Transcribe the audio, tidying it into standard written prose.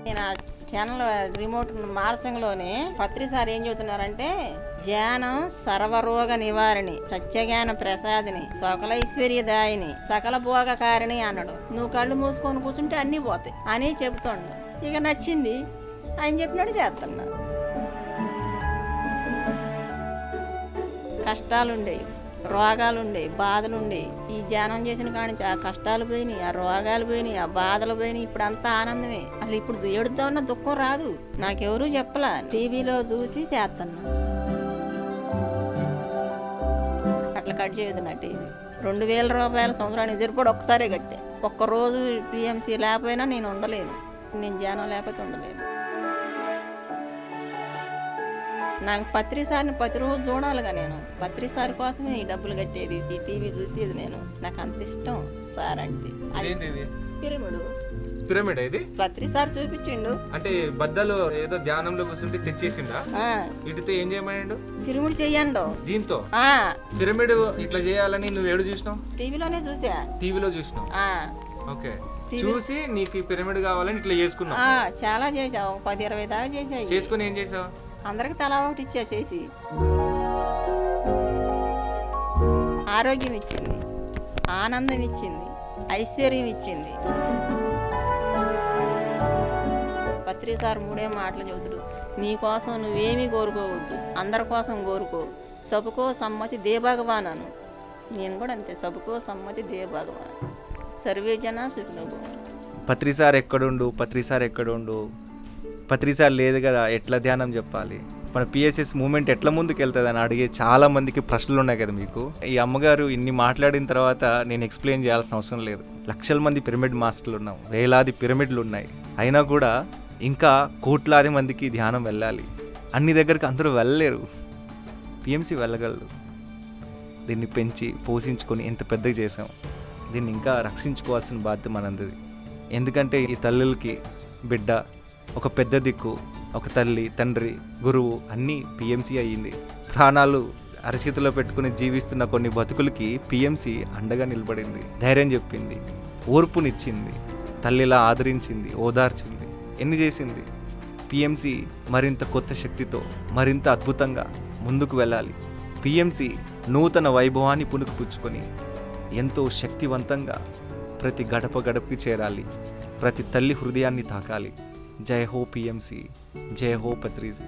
నేను ఆ channel remote మార్చంలోనే పత్రిసారి ఏం చెబుతున్నారంటే, ధ్యానం సర్వరోగ నివారిణి, సత్యజ్ఞాన ప్రసాదిని, సకల ఐశ్వర్యదాయిని, సకల భోగకారిణి అన్నాడు. నువ్వు కళ్ళు మూసుకొని కూర్చుంటే అన్నీ పోతాయి అని చెబుతుండు. ఇక నచ్చింది, ఆయన చెప్పినట్టు చేస్తున్నా. కష్టాలుండేవి, రోగాలుండేవి, బాధలుండేవి. ఈ ధ్యానం చేసిన కాడి నుంచి ఆ కష్టాలు పోయినాయి, ఆ రోగాలు పోయినాయి, ఆ బాధలు పోయినాయి. ఇప్పుడు అంతా ఆనందమే. అసలు ఇప్పుడు ఏడుద్దామన్న దుఃఖం రాదు. నాకెవరూ చెప్పలా, టీవీలో చూసి చేస్తున్నా. అట్లా కట్ చేయదు నా టీవీ. 2000 రూపాయల సంవత్సరానికి సరిపడి ఒక్కసారే కట్టే. ఒక్కరోజు పిఎంసి లేకపోయినా నేను ఉండలేను. నేను ధ్యానం లేకపోతే ఉండలేను. నాకు పత్రిసారిని ప్రతిరోజు చూడాలిగా. నేను పత్రిసారి కోసమే ఈ డబ్బులు కట్టేది, ఈ టీవీ చూసేది. నేను నాకు అంత ఇష్టం సార్ అంటే. పిరమిడ్ ఇది పత్రిసారి చూపించిండు. అంటే బద్దలు ఏదో ధ్యానంలో కూర్చుంటే తెచ్చేసిండా? ఇటుతో ఏం చేయమన్నాడు? పిరమిడ్ చెయ్యండు దీంతో. పిరమిడ్ ఇట్లా చేయాలని నువ్వు ఏడు చూసినావు? టీవీలోనే చూసా. టీవీలో చూసినావు? ఓకే. చూసి నీకు ఈ పిరమిడ్ కావాలని ఇట్లా చేసుకున్నావు? చాలా చేసావు, 10-20 దాకా చేసావు. చేసుకుని ఏం చేసావు? అందరికి తలా ఒకటి ఇచ్చేసేసి ఆరోగ్యం ఇచ్చింది, ఆనందం ఇచ్చింది, ఐశ్వర్యం ఇచ్చింది. పత్రిసారి 3 మాటలు చెబుతుడు. నీ కోసం నువ్వేమీ కోరుకోవద్దు, అందరి కోసం కోరుకో. సబుకో సమ్మతి దే భగవాన్ అను. నేను కూడా అంతే, సబుకో సమ్మతి దే భగవాన్, సర్వే జన సుఖినో భవంతు. పత్రిసార్ ఎక్కడుండు, పత్రిసార్ లేదు కదా, ఎట్లా ధ్యానం చెప్పాలి, మన పిఎస్ఎస్ మూమెంట్ ఎట్లా ముందుకు వెళ్తుంది అని అడిగే చాలా మందికి ప్రశ్నలు ఉన్నాయి కదా మీకు. ఈ అమ్మగారు ఇన్ని మాట్లాడిన తర్వాత నేను ఎక్స్ప్లెయిన్ చేయాల్సిన అవసరం లేదు. లక్షల మంది పిరమిడ్ మాస్టర్లు ఉన్నాం, వేలాది పిరమిడ్లు ఉన్నాయి. అయినా కూడా ఇంకా కోట్లాది మందికి ధ్యానం వెళ్ళాలి. అన్ని దగ్గరికి అందరూ వెళ్ళలేరు, పిఎంసి వెళ్ళగలరు. దీన్ని పెంచి పోషించుకొని ఎంత పెద్దగా చేసాం. దీన్ని ఇంకా రక్షించుకోవాల్సిన బాధ్యత మనందరిది. ఎందుకంటే ఈ తల్లులకి బిడ్డ, ఒక పెద్ద దిక్కు, ఒక తల్లి, తండ్రి, గురువు అన్నీ పిఎంసి అయ్యింది. ప్రాణాలు అరచేతిలో పెట్టుకుని జీవిస్తున్న కొన్ని బతుకులకి పిఎంసి అండగా నిలబడింది, ధైర్యం చెప్పింది, ఓర్పునిచ్చింది, తల్లిలా ఆదరించింది, ఓదార్చింది, ఎన్ని చేసింది. పిఎంసి మరింత కొత్త శక్తితో మరింత అద్భుతంగా ముందుకు వెళ్ళాలి. పిఎంసి నూతన వైభవాన్ని పుణుకుపుచ్చుకొని ఎంతో శక్తివంతంగా ప్రతి గడప గడపకి చేరాలి, ప్రతి తల్లి హృదయాన్ని తాకాలి. జై హో పిఎంసి, జై హో పత్రిజీ.